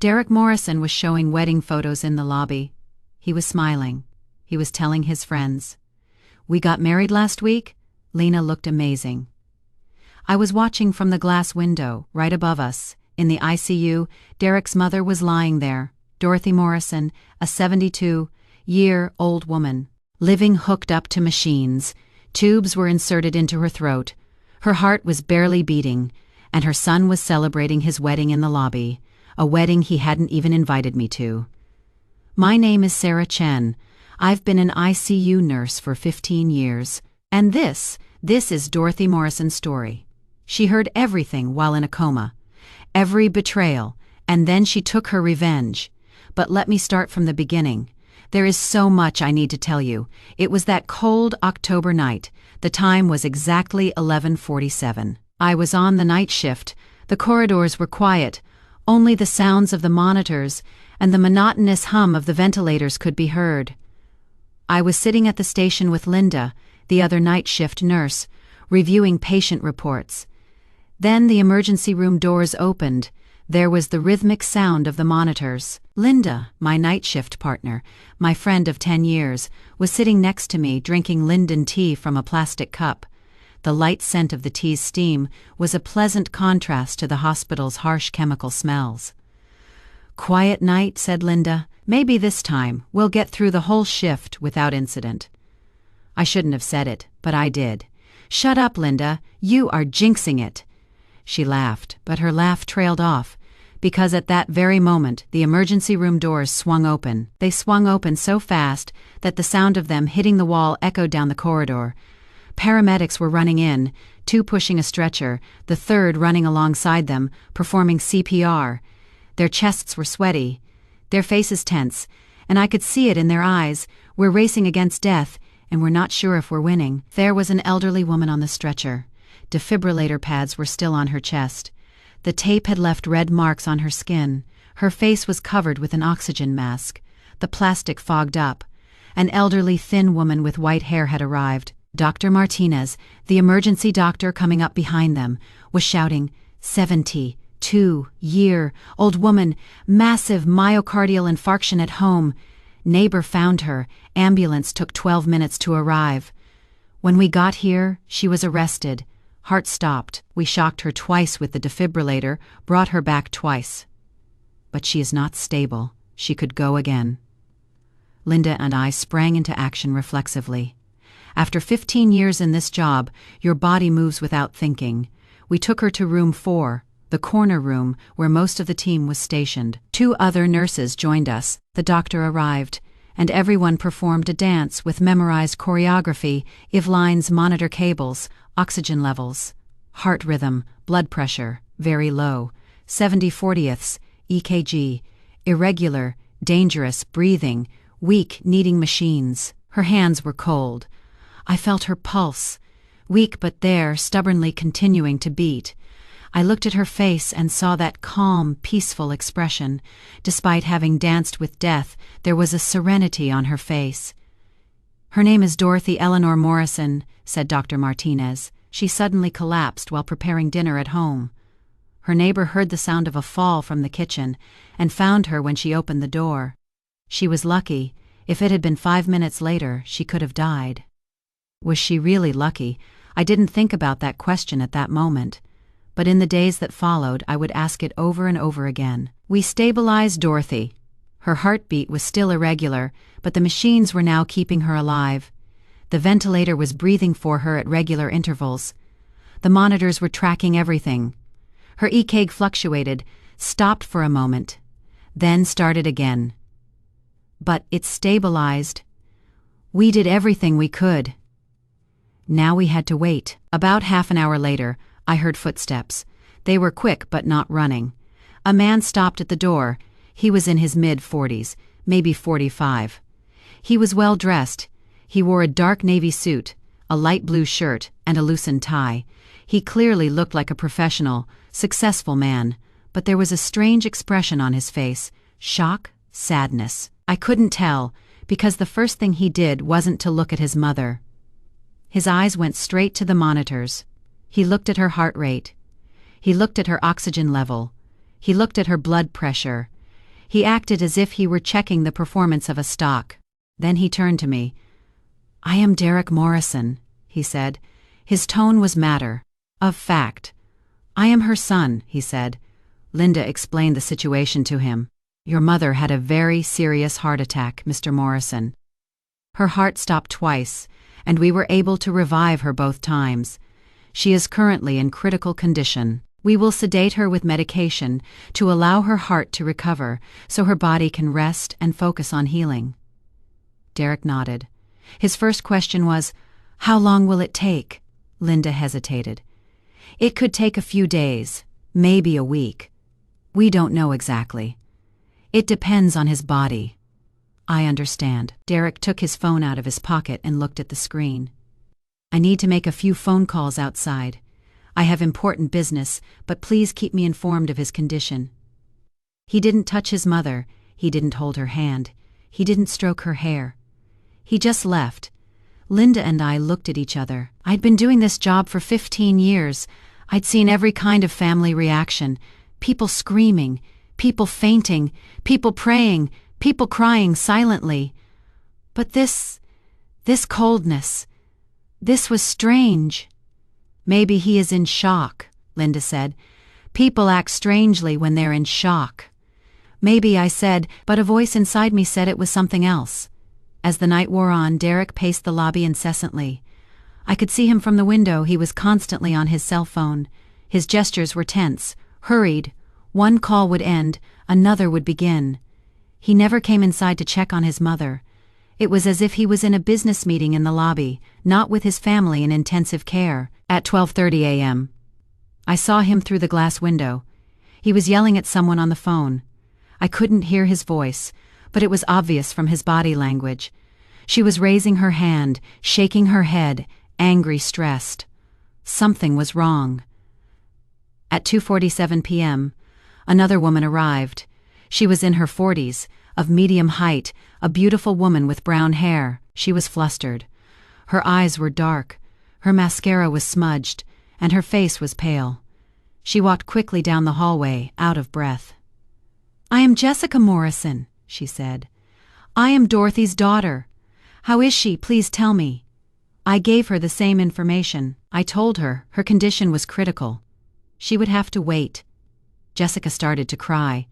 Derek Morrison was showing wedding photos in the lobby. He was smiling. He was telling his friends. "We got married last week?" Lena looked amazing. I was watching from the glass window, right above us. In the ICU, Derek's mother was lying there, Dorothy Morrison, a 72-year-old woman, living hooked up to machines. Tubes were inserted into her throat. Her heart was barely beating, and her son was celebrating his wedding in the lobby, a wedding he hadn't even invited me to. "My name is Sarah Chen. I've been an ICU nurse for 15 years, and this is Dorothy Morrison's story. She heard everything while in a coma, every betrayal, and then she took her revenge. But let me start from the beginning. There is so much I need to tell you. It was that cold October night. The time was exactly 11:47. I was on the night shift. The corridors were quiet. Only the sounds of the monitors and the monotonous hum of the ventilators could be heard. I was sitting at the station with Linda, the other night shift nurse, reviewing patient reports. Then the emergency room doors opened. There was the rhythmic sound of the monitors. Linda, my night shift partner, my friend of 10 years, was sitting next to me drinking Linden tea from a plastic cup. The light scent of the tea's steam was a pleasant contrast to the hospital's harsh chemical smells. "Quiet night," said Linda. "Maybe this time we'll get through the whole shift without incident." I shouldn't have said it, but I did. "Shut up, Linda. You are jinxing it." She laughed, but her laugh trailed off, because at that very moment the emergency room doors swung open. They swung open so fast that the sound of them hitting the wall echoed down the corridor. Paramedics were running in, 2 pushing a stretcher, the 3rd running alongside them, performing CPR. Their chests were sweaty, their faces tense, and I could see it in their eyes. We're racing against death, and we're not sure if we're winning. There was an elderly woman on the stretcher. Defibrillator pads were still on her chest. The tape had left red marks on her skin. Her face was covered with an oxygen mask. The plastic fogged up. An elderly, thin woman with white hair had arrived. Dr. Martinez, the emergency doctor coming up behind them, was shouting, "72-year-old woman, massive myocardial infarction at home. Neighbor found her. Ambulance took 12 minutes to arrive. When we got here, she was arrested. Heart stopped. We shocked her twice with the defibrillator, brought her back twice. But she is not stable. She could go again." Linda and I sprang into action reflexively. After 15 years in this job, your body moves without thinking. We took her to room 4, the corner room where most of the team was stationed. 2 other nurses joined us. The doctor arrived, and everyone performed a dance with memorized choreography, lines, monitor cables, oxygen levels, heart rhythm, blood pressure, very low, 70/40ths, EKG, irregular, dangerous, breathing, weak, needing machines. Her hands were cold. I felt her pulse, weak but there, stubbornly continuing to beat. I looked at her face and saw that calm, peaceful expression. Despite having danced with death, there was a serenity on her face. "Her name is Dorothy Eleanor Morrison," said Dr. Martinez. "She suddenly collapsed while preparing dinner at home. Her neighbor heard the sound of a fall from the kitchen and found her when she opened the door. She was lucky. If it had been 5 minutes later, she could have died." Was she really lucky? I didn't think about that question at that moment. But in the days that followed, I would ask it over and over again. We stabilized Dorothy. Her heartbeat was still irregular, but the machines were now keeping her alive. The ventilator was breathing for her at regular intervals. The monitors were tracking everything. Her EKG fluctuated, stopped for a moment, then started again. But it stabilized. We did everything we could. Now we had to wait. About half an hour later, I heard footsteps. They were quick but not running. A man stopped at the door. He was in his mid-40s, maybe 45. He was well dressed. He wore a dark navy suit, a light blue shirt, and a loosened tie. He clearly looked like a professional, successful man, but there was a strange expression on his face, shock, sadness. I couldn't tell, because the first thing he did wasn't to look at his mother. His eyes went straight to the monitors. He looked at her heart rate. He looked at her oxygen level. He looked at her blood pressure. He acted as if he were checking the performance of a stock. Then he turned to me. "I am Derek Morrison," he said. His tone was matter of fact. "I am her son," he said. Linda explained the situation to him. "Your mother had a very serious heart attack, Mr. Morrison. Her heart stopped twice, and we were able to revive her both times. She is currently in critical condition. We will sedate her with medication to allow her heart to recover so her body can rest and focus on healing." Derek nodded. His first question was, "How long will it take?" Linda hesitated. "It could take a few days, maybe a week. We don't know exactly. It depends on his body." "I understand." Derek took his phone out of his pocket and looked at the screen. "I need to make a few phone calls outside. I have important business, but please keep me informed of his condition." He didn't touch his mother, he didn't hold her hand, he didn't stroke her hair. He just left. Linda and I looked at each other. I'd been doing this job for 15 years. I'd seen every kind of family reaction. People screaming, people fainting, people praying, people crying silently. But this coldness, this was strange. "Maybe he is in shock," Linda said. "People act strangely when they're in shock." "Maybe," I said, but a voice inside me said it was something else. As the night wore on, Derek paced the lobby incessantly. I could see him from the window. He was constantly on his cell phone. His gestures were tense, hurried. One call would end, another would begin. He never came inside to check on his mother. It was as if he was in a business meeting in the lobby, not with his family in intensive care. At 12:30 a.m., I saw him through the glass window. He was yelling at someone on the phone. I couldn't hear his voice, but it was obvious from his body language. She was raising her hand, shaking her head, angry, stressed. Something was wrong. At 2:47 p.m., another woman arrived. She was in her 40s, of medium height, a beautiful woman with brown hair. She was flustered. Her eyes were dark, her mascara was smudged, and her face was pale. She walked quickly down the hallway, out of breath. "I am Jessica Morrison," she said. "I am Dorothy's daughter. How is she? Please tell me." I gave her the same information. I told her her condition was critical. She would have to wait. Jessica started to cry.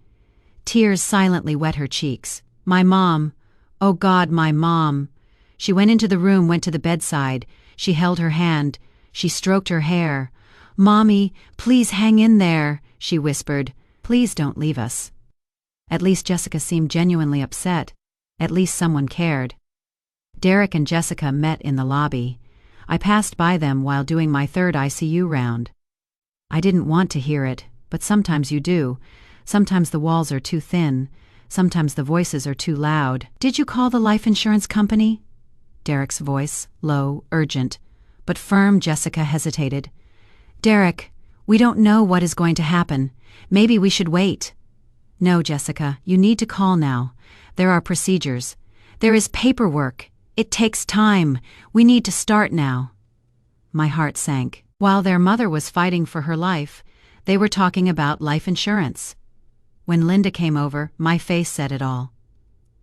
Tears silently wet her cheeks. "My mom. Oh God, my mom." She went into the room, went to the bedside. She held her hand. She stroked her hair. "Mommy, please hang in there," she whispered. "Please don't leave us." At least Jessica seemed genuinely upset. At least someone cared. Derek and Jessica met in the lobby. I passed by them while doing my third ICU round. I didn't want to hear it, but sometimes you do. Sometimes the walls are too thin. Sometimes the voices are too loud. "Did you call the life insurance company?" Derek's voice, low, urgent, but firm. Jessica hesitated. "Derek, we don't know what is going to happen. Maybe we should wait." "No, Jessica, you need to call now. There are procedures. There is paperwork. It takes time. We need to start now." My heart sank. While their mother was fighting for her life, they were talking about life insurance. When Linda came over, my face said it all.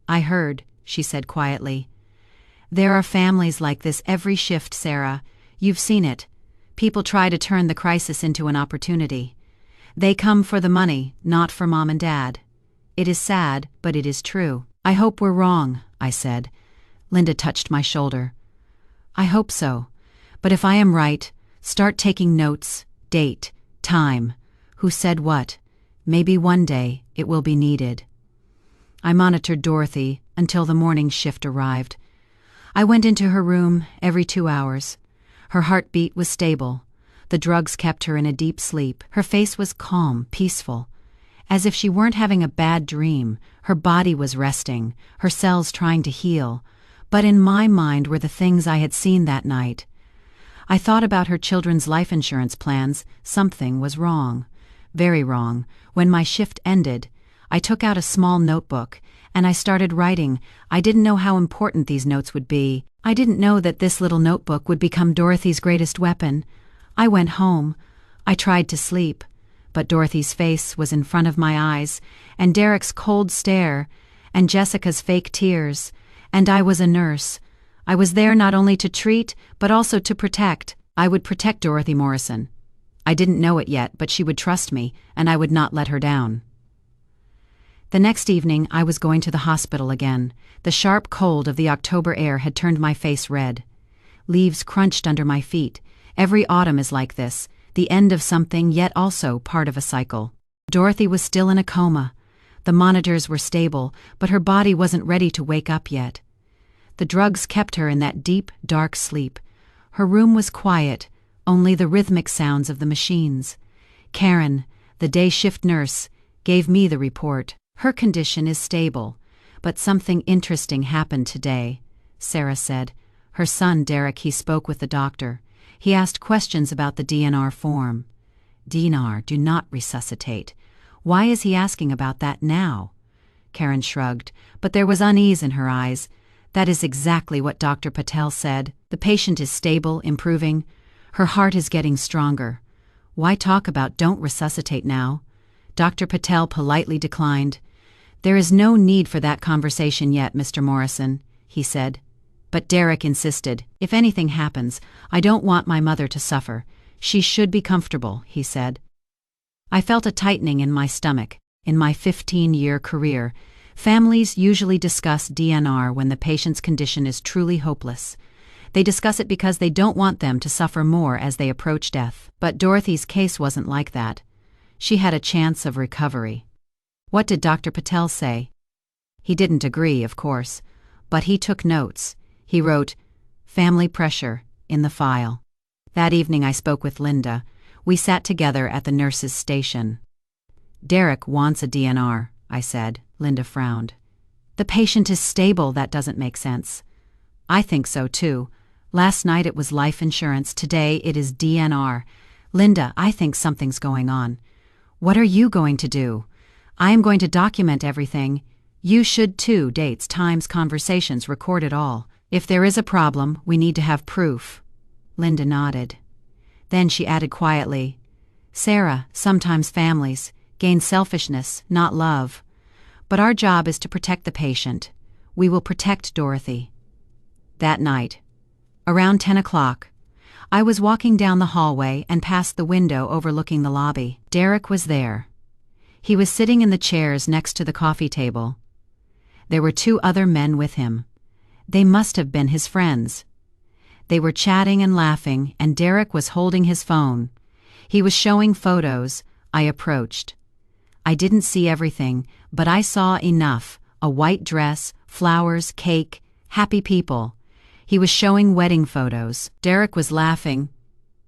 "I heard," she said quietly. "There are families like this every shift, Sarah. You've seen it. People try to turn the crisis into an opportunity. They come for the money, not for mom and dad. It is sad, but it is true." "I hope we're wrong," I said. Linda touched my shoulder. "I hope so. But if I am right, start taking notes, date, time, who said what. Maybe one day it will be needed." I monitored Dorothy until the morning shift arrived. I went into her room every 2 hours. Her heartbeat was stable. The drugs kept her in a deep sleep. Her face was calm, peaceful. As if she weren't having a bad dream, her body was resting, her cells trying to heal. But in my mind were the things I had seen that night. I thought about her children's life insurance plans. Something was wrong. Very wrong. When my shift ended, I took out a small notebook, and I started writing. I didn't know how important these notes would be. I didn't know that this little notebook would become Dorothy's greatest weapon. I went home. I tried to sleep. But Dorothy's face was in front of my eyes, and Derek's cold stare, and Jessica's fake tears, and I was a nurse. I was there not only to treat, but also to protect. I would protect Dorothy Morrison. I didn't know it yet, but she would trust me, and I would not let her down. The next evening, I was going to the hospital again. The sharp cold of the October air had turned my face red. Leaves crunched under my feet. Every autumn is like this, the end of something, yet also part of a cycle. Dorothy was still in a coma. The monitors were stable, but her body wasn't ready to wake up yet. The drugs kept her in that deep, dark sleep. Her room was quiet, only the rhythmic sounds of the machines. Karen, the day shift nurse, gave me the report. Her condition is stable, but something interesting happened today, Sarah said. Her son, Derek, he spoke with the doctor. He asked questions about the DNR form. DNR, do not resuscitate. Why is he asking about that now? Karen shrugged, but there was unease in her eyes. That is exactly what Dr. Patel said. The patient is stable, improving. Her heart is getting stronger. Why talk about don't resuscitate now? Dr. Patel politely declined. There is no need for that conversation yet, Mr. Morrison, he said. But Derek insisted. If anything happens, I don't want my mother to suffer. She should be comfortable, he said. I felt a tightening in my stomach. In my 15-year career, families usually discuss DNR when the patient's condition is truly hopeless. They discuss it because they don't want them to suffer more as they approach death. But Dorothy's case wasn't like that. She had a chance of recovery. What did Dr. Patel say? He didn't agree, of course, but he took notes. He wrote, "Family pressure," in the file. That evening I spoke with Linda. We sat together at the nurse's station. Derek wants a DNR, I said. Linda frowned. The patient is stable, that doesn't make sense. I think so too. Last night it was life insurance, today it is DNR. Linda, I think something's going on. What are you going to do? I am going to document everything. You should too, dates, times, conversations, record it all. If there is a problem, we need to have proof. Linda nodded. Then she added quietly, Sarah, sometimes families gain selfishness, not love. But our job is to protect the patient. We will protect Dorothy. That night, around 10 o'clock, I was walking down the hallway and past the window overlooking the lobby. Derek was there. He was sitting in the chairs next to the coffee table. There were 2 other men with him. They must have been his friends. They were chatting and laughing, and Derek was holding his phone. He was showing photos. I approached. I didn't see everything, but I saw enough. A white dress, flowers, cake, happy people. He was showing wedding photos. Derek was laughing.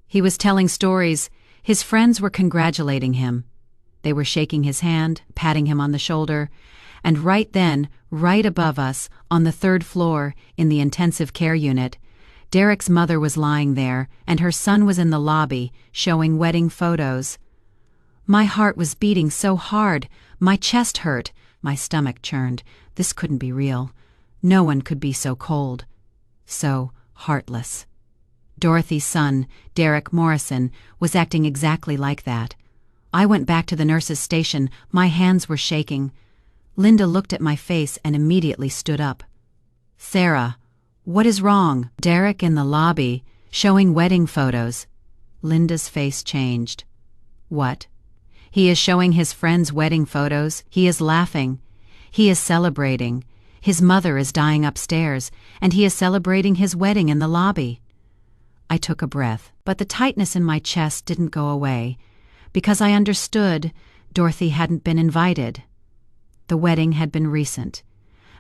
He was telling stories. His friends were congratulating him. They were shaking his hand, patting him on the shoulder, and right then, right above us, on the 3rd floor, in the intensive care unit, Derek's mother was lying there, and her son was in the lobby, showing wedding photos. My heart was beating so hard, my chest hurt, my stomach churned. This couldn't be real. No one could be so cold, so heartless. Dorothy's son, Derek Morrison, was acting exactly like that. I went back to the nurse's station, my hands were shaking. Linda looked at my face and immediately stood up. Sarah, what is wrong? Derek in the lobby, showing wedding photos. Linda's face changed. What? He is showing his friends' wedding photos. He is laughing. He is celebrating. His mother is dying upstairs, and he is celebrating his wedding in the lobby. I took a breath, but the tightness in my chest didn't go away, because I understood Dorothy hadn't been invited. The wedding had been recent.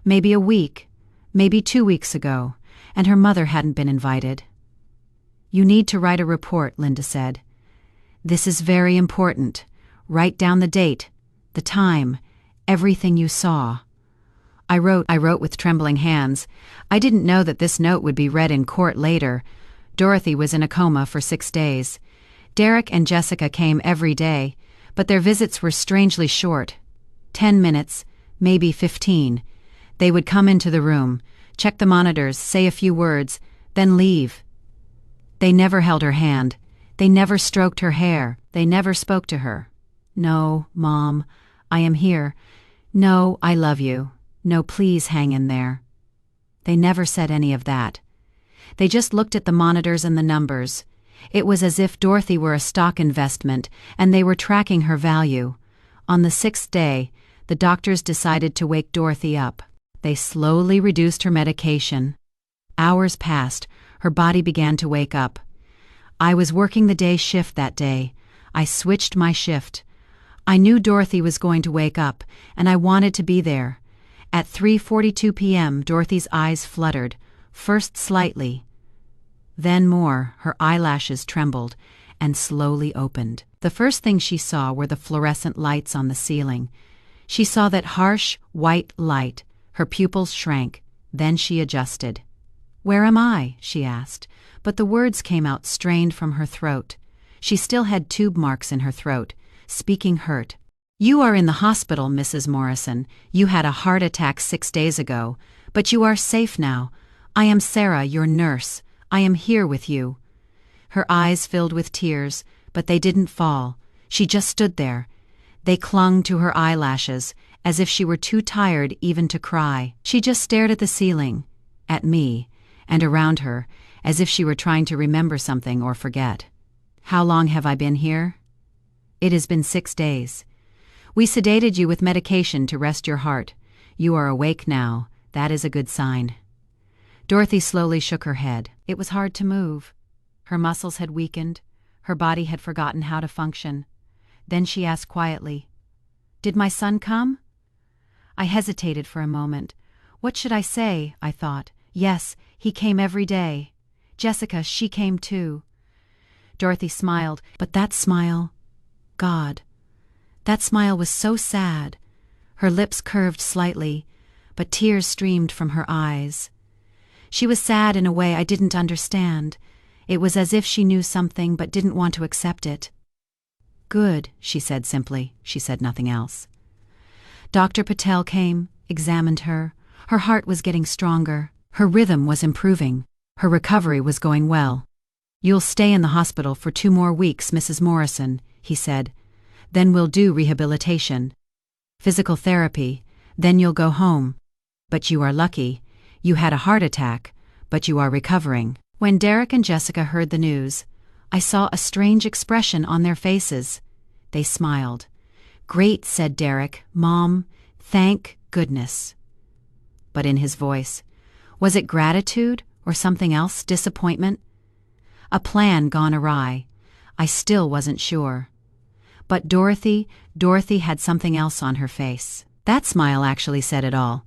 Maybe a week, maybe 2 weeks ago, and her mother hadn't been invited. You need to write a report, Linda said. This is very important. Write down the date, the time, everything you saw. I wrote with trembling hands. I didn't know that this note would be read in court later. Dorothy was in a coma for 6 days. Derek and Jessica came every day, but their visits were strangely short. 10 minutes, maybe 15. They would come into the room, check the monitors, say a few words, then leave. They never held her hand. They never stroked her hair. They never spoke to her. No, Mom, I am here. No, I love you. No, please hang in there. They never said any of that. They just looked at the monitors and the numbers. It was as if Dorothy were a stock investment and they were tracking her value. On the 6th day, the doctors decided to wake Dorothy up. They slowly reduced her medication. Hours passed. Her body began to wake up. I was working the day shift that day. I switched my shift. I knew Dorothy was going to wake up, and I wanted to be there. At 3:42 p.m., Dorothy's eyes fluttered, first slightly. Then more, her eyelashes trembled and slowly opened. The first thing she saw were the fluorescent lights on the ceiling. She saw that harsh, white light. Her pupils shrank. Then she adjusted. "Where am I?" she asked, but the words came out strained from her throat. She still had tube marks in her throat. Speaking hurt. "You are in the hospital, Mrs. Morrison. You had a heart attack 6 days ago, but you are safe now. I am Sarah, your nurse. I am here with you." Her eyes filled with tears, but they didn't fall. She just stood there. They clung to her eyelashes, as if she were too tired even to cry. She just stared at the ceiling, at me, and around her, as if she were trying to remember something or forget. "How long have I been here?" "It has been 6 days. We sedated you with medication to rest your heart. You are awake now. That is a good sign." Dorothy slowly shook her head. It was hard to move. Her muscles had weakened. Her body had forgotten how to function. Then she asked quietly, "Did my son come?" I hesitated for a moment. What should I say? I thought. Yes, he came every day. Jessica, she came too. Dorothy smiled, but that smile... God. That smile was so sad. Her lips curved slightly, but tears streamed from her eyes. She was sad in a way I didn't understand. It was as if she knew something but didn't want to accept it. "Good," she said simply. She said nothing else. Dr. Patel came, examined her. Her heart was getting stronger. Her rhythm was improving. Her recovery was going well. "You'll stay in the hospital for 2 more weeks, Mrs. Morrison," he said. "Then we'll do rehabilitation. Physical therapy. Then you'll go home. But you are lucky. You had a heart attack, but you are recovering." When Derek and Jessica heard the news, I saw a strange expression on their faces. They smiled. "Great," said Derek. "Mom, thank goodness." But in his voice, was it gratitude or something else, disappointment? A plan gone awry. I still wasn't sure. But Dorothy had something else on her face. That smile actually said it all.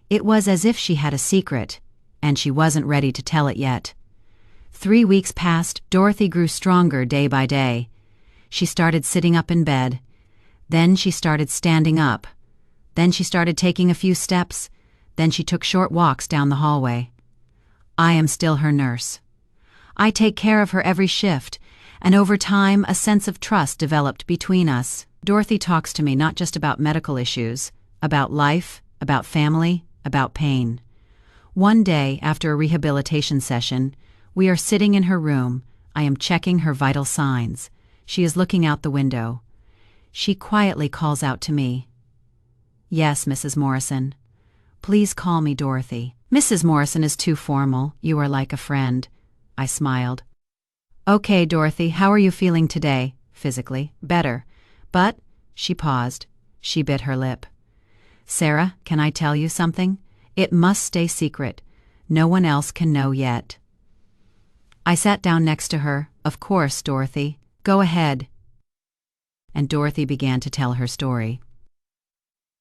It was as if she had a secret, and she wasn't ready to tell it yet. 3 weeks passed. Dorothy grew stronger day by day. She started sitting up in bed. Then she started standing up. Then she started taking a few steps. Then she took short walks down the hallway. I am still her nurse. I take care of her every shift, and over time a sense of trust developed between us. Dorothy talks to me not just about medical issues, about life, about family, about pain. One day, after a rehabilitation session, we are sitting in her room. I am checking her vital signs. She is looking out the window. She quietly calls out to me. "Yes, Mrs. Morrison." "Please call me Dorothy." "Mrs. Morrison is too formal. You are like a friend." I smiled. "Okay, Dorothy, how are you feeling today?" "Physically, better. But," she paused. She bit her lip. "Sarah, can I tell you something? It must stay secret. No one else can know yet." I sat down next to her. "Of course, Dorothy. Go ahead." And Dorothy began to tell her story.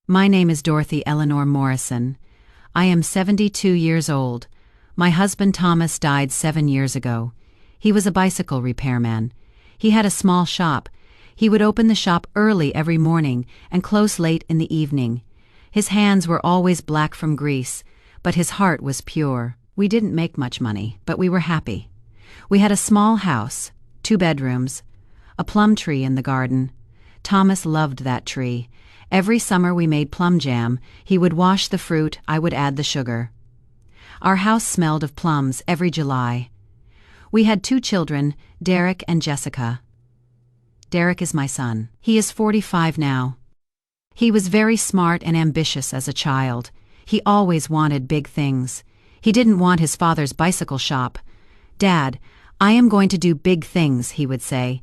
"My name is Dorothy Eleanor Morrison. I am 72 years old. My husband Thomas died 7 years ago. He was a bicycle repairman. He had a small shop. He would open the shop early every morning and close late in the evening. His hands were always black from grease, but his heart was pure. We didn't make much money, but we were happy. We had a small house, 2 bedrooms, a plum tree in the garden. Thomas loved that tree. Every summer we made plum jam. He would wash the fruit, I would add the sugar. Our house smelled of plums every July. We had 2 children, Derek and Jessica. Derek is my son. He is 45 now. He was very smart and ambitious as a child. He always wanted big things. He didn't want his father's bicycle shop. Dad, I am going to do big things, he would say.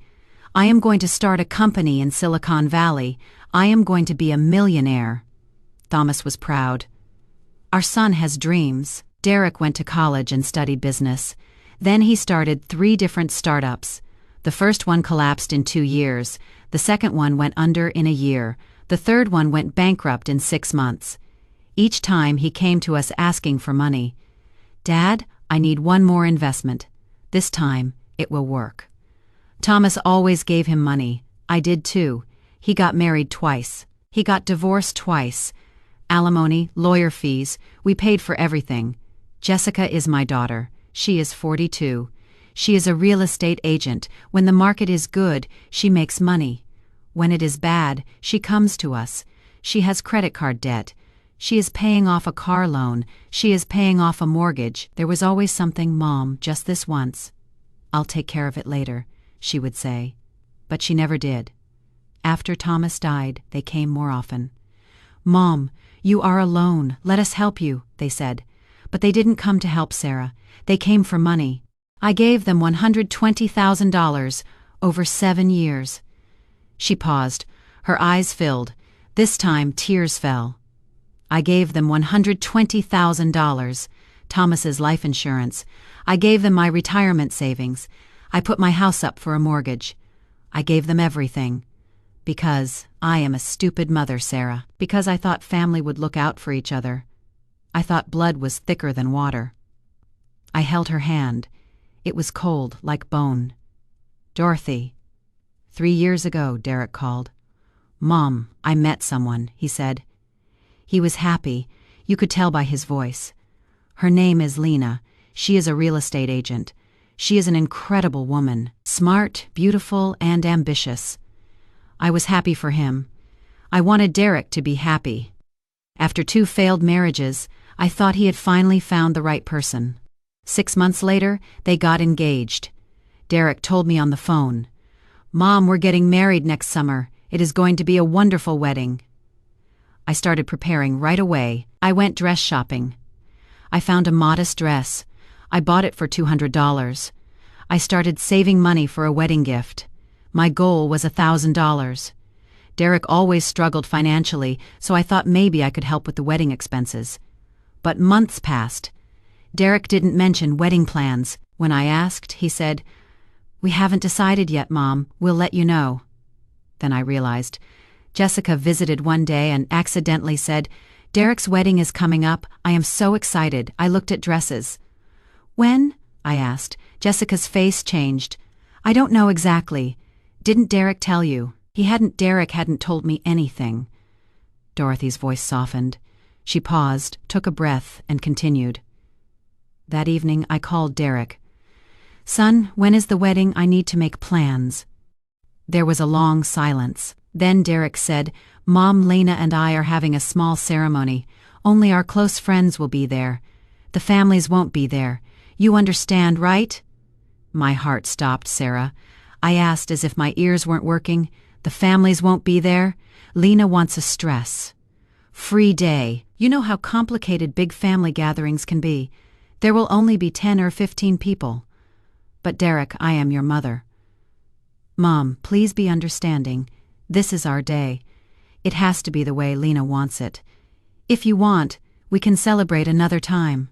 I am going to start a company in Silicon Valley. I am going to be a millionaire. Thomas was proud. Our son has dreams. Derek went to college and studied business. Then he started 3 different startups. The first one collapsed in 2 years. The second one went under in a year. The third one went bankrupt in 6 months. Each time he came to us asking for money. Dad, I need one more investment. This time, it will work. Thomas always gave him money. I did too. He got married twice. He got divorced twice. Alimony, lawyer fees, we paid for everything. Jessica is my daughter. She is 42. She is a real estate agent. When the market is good, she makes money. When it is bad, she comes to us. She has credit card debt. She is paying off a car loan. She is paying off a mortgage. There was always something, Mom, just this once. I'll take care of it later, she would say. But she never did. After Thomas died, they came more often. Mom, you are alone. Let us help you, they said. But they didn't come to help Sarah. They came for money. I gave them $120,000 over 7 years. She paused. Her eyes filled. This time, tears fell. I gave them $120,000, Thomas's life insurance. I gave them my retirement savings. I put my house up for a mortgage. I gave them everything. Because I am a stupid mother, Sarah. Because I thought family would look out for each other. I thought blood was thicker than water. I held her hand. It was cold, like bone. Dorothy. 3 years ago, Derek called. Mom, I met someone, he said. He was happy. You could tell by his voice. Her name is Lena. She is a real estate agent. She is an incredible woman. Smart, beautiful, and ambitious. I was happy for him. I wanted Derek to be happy. After 2 failed marriages, I thought he had finally found the right person. 6 months later, they got engaged. Derek told me on the phone, Mom, we're getting married next summer. It is going to be a wonderful wedding. I started preparing right away. I went dress shopping. I found a modest dress. I bought it for $200. I started saving money for a wedding gift. My goal was $1,000. Derek always struggled financially, so I thought maybe I could help with the wedding expenses. But months passed. Derek didn't mention wedding plans. When I asked, he said, We haven't decided yet, Mom. We'll let you know. Then I realized. Jessica visited one day and accidentally said, Derek's wedding is coming up. I am so excited. I looked at dresses. When? I asked. Jessica's face changed. I don't know exactly. Didn't Derek tell you? Derek hadn't told me anything. Dorothy's voice softened. She paused, took a breath, and continued. That evening I called Derek. Son, when is the wedding? I need to make plans. There was a long silence. Then Derek said, Mom, Lena, and I are having a small ceremony. Only our close friends will be there. The families won't be there. You understand, right? My heart stopped, Sarah. I asked as if my ears weren't working. The families won't be there? Lena wants a stress-free day. You know how complicated big family gatherings can be. There will only be 10 or 15 people. But Derek, I am your mother. Mom, please be understanding. This is our day. It has to be the way Lena wants it. If you want, we can celebrate another time.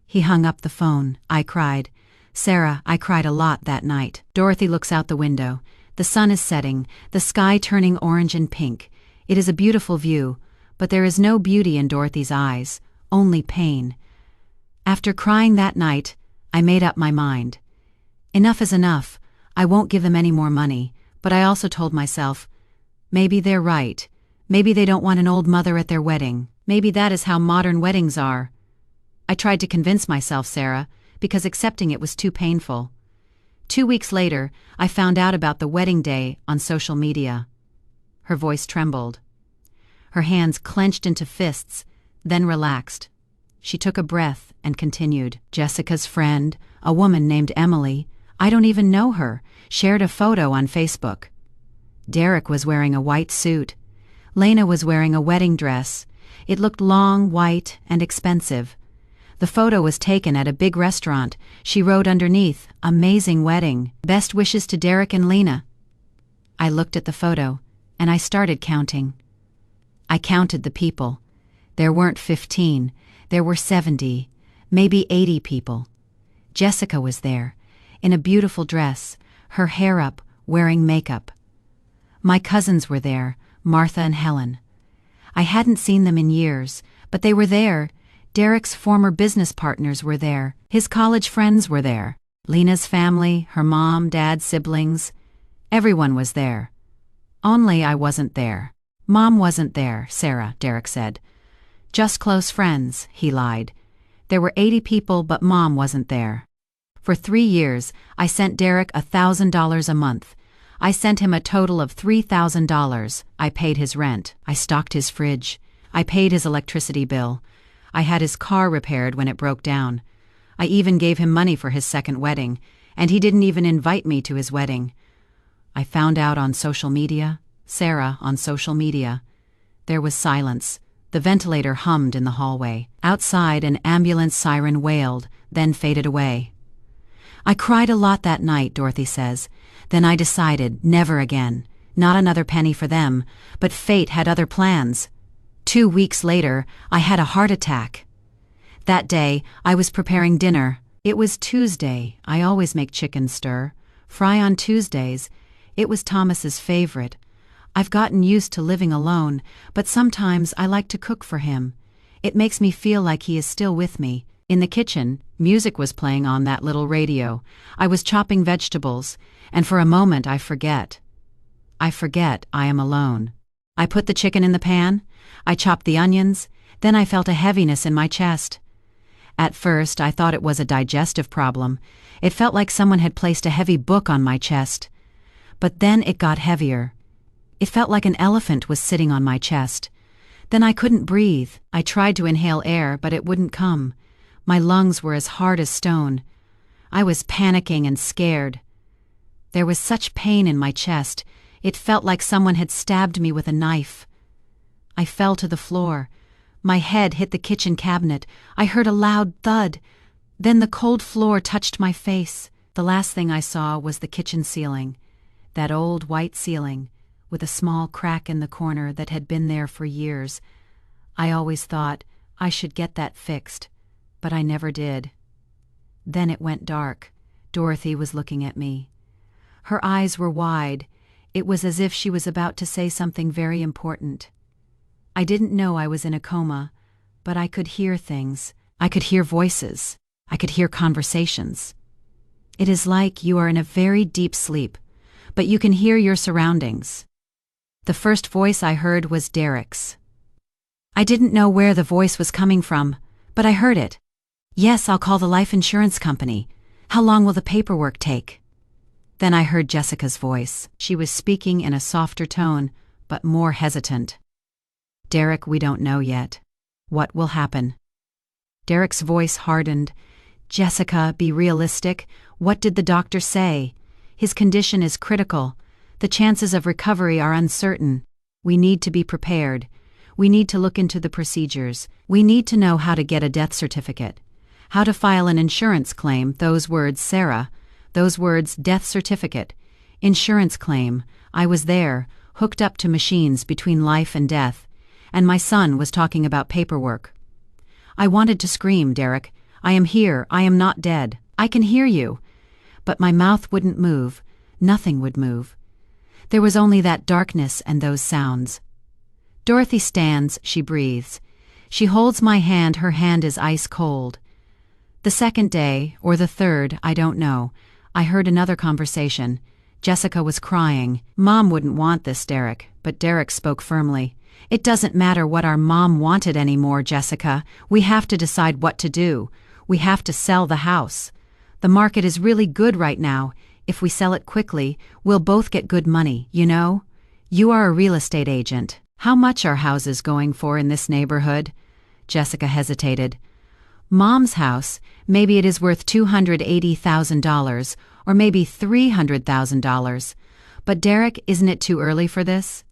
He hung up the phone. I cried. Sarah, I cried a lot that night. Dorothy looks out the window. The sun is setting, the sky turning orange and pink. It is a beautiful view, but there is no beauty in Dorothy's eyes, only pain. After crying that night, I made up my mind. Enough is enough. I won't give them any more money, but I also told myself, maybe they're right. Maybe they don't want an old mother at their wedding. Maybe that is how modern weddings are. I tried to convince myself, Sarah, because accepting it was too painful. 2 weeks later, I found out about the wedding day on social media. Her voice trembled. Her hands clenched into fists, then relaxed. She took a breath and continued. Jessica's friend, a woman named Emily, I don't even know her, shared a photo on Facebook. Derek was wearing a white suit. Lena was wearing a wedding dress. It looked long, white, and expensive. The photo was taken at a big restaurant. She wrote underneath, "Amazing wedding. Best wishes to Derek and Lena." I looked at the photo, and I started counting. I counted the people. There weren't 15, there were 70, maybe 80 people. Jessica was there, in a beautiful dress, her hair up, wearing makeup. My cousins were there, Martha and Helen. I hadn't seen them in years, but they were there. Derek's former business partners were there. His college friends were there. Lena's family, her mom, dad, siblings. Everyone was there. Only I wasn't there. Mom wasn't there, Sarah, Derek said. Just close friends, he lied. There were 80 people, but Mom wasn't there. For 3 years, I sent Derek $1,000 a month. I sent him a total of $3,000. I paid his rent. I stocked his fridge. I paid his electricity bill. I had his car repaired when it broke down. I even gave him money for his second wedding, and he didn't even invite me to his wedding. I found out on social media, Sarah on social media. There was silence. The ventilator hummed in the hallway. Outside, an ambulance siren wailed, then faded away. I cried a lot that night, Dorothy says. Then I decided, never again. Not another penny for them, but fate had other plans. 2 weeks later, I had a heart attack. That day, I was preparing dinner. It was Tuesday. I always make chicken stir. Fry on Tuesdays. It was Thomas's favorite. I've gotten used to living alone, but sometimes I like to cook for him. It makes me feel like he is still with me. In the kitchen, music was playing on that little radio. I was chopping vegetables, and for a moment I forget. I am alone. I put the chicken in the pan. I chopped the onions. Then I felt a heaviness in my chest. At first, I thought it was a digestive problem. It felt like someone had placed a heavy book on my chest. But then it got heavier. It felt like an elephant was sitting on my chest. Then I couldn't breathe. I tried to inhale air, but it wouldn't come. My lungs were as hard as stone. I was panicking and scared. There was such pain in my chest. It felt like someone had stabbed me with a knife. I fell to the floor. My head hit the kitchen cabinet. I heard a loud thud. Then the cold floor touched my face. The last thing I saw was the kitchen ceiling. That old white ceiling, with a small crack in the corner that had been there for years. I always thought I should get that fixed, but I never did. Then it went dark. Dorothy was looking at me. Her eyes were wide. It was as if she was about to say something very important. I didn't know I was in a coma, but I could hear things. I could hear voices. I could hear conversations. It is like you are in a very deep sleep, but you can hear your surroundings. The first voice I heard was Derek's. I didn't know where the voice was coming from, but I heard it. "Yes, I'll call the life insurance company. How long will the paperwork take?" Then I heard Jessica's voice. She was speaking in a softer tone, but more hesitant. "Derek, we don't know yet. What will happen?" Derek's voice hardened. "Jessica, be realistic. What did the doctor say? His condition is critical. The chances of recovery are uncertain. We need to be prepared. We need to look into the procedures. We need to know how to get a death certificate. How to file an insurance claim." Those words, Sarah. Those words, death certificate. Insurance claim. I was there, hooked up to machines between life and death. And my son was talking about paperwork. I wanted to scream, "Derek, I am here. I am not dead. I can hear you." But my mouth wouldn't move. Nothing would move. There was only that darkness and those sounds. Dorothy stands, she breathes. She holds my hand, her hand is ice cold. The second day, or the third, I don't know, I heard another conversation. Jessica was crying. "Mom wouldn't want this, Derek," but Derek spoke firmly. "It doesn't matter what our mom wanted anymore, Jessica. We have to decide what to do. We have to sell the house. The market is really good right now. If we sell it quickly, we'll both get good money, you know? You are a real estate agent. How much are houses going for in this neighborhood?" Jessica hesitated. "Mom's house, maybe it is worth $280,000, or maybe $300,000. But Derek, isn't it too early for this?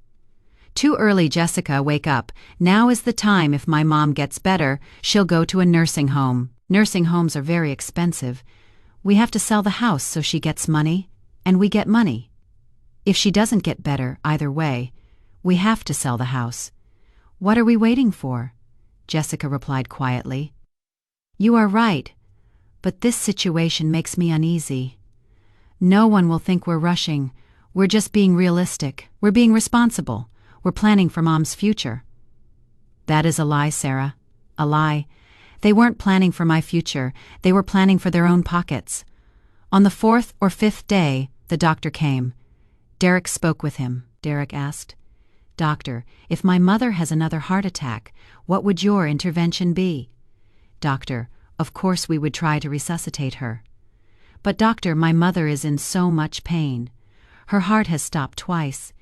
Too early, Jessica, wake up. Now is the time. If my mom gets better, she'll go to a nursing home. Nursing homes are very expensive. We have to sell the house so she gets money, and we get money. If she doesn't get better, either way, we have to sell the house. What are we waiting for? Jessica replied quietly. You are right, but this situation makes me uneasy. No one will think we're rushing. We're just being realistic. We're being responsible. We're planning for Mom's future. That is a lie, Sarah. A lie. They weren't planning for my future. They were planning for their own pockets. On the 4th or 5th day, the doctor came. Derek spoke with him. Derek asked, Doctor, if my mother has another heart attack, what would your intervention be? Doctor, of course we would try to resuscitate her. But doctor, my mother is in so much pain. Her heart has stopped twice.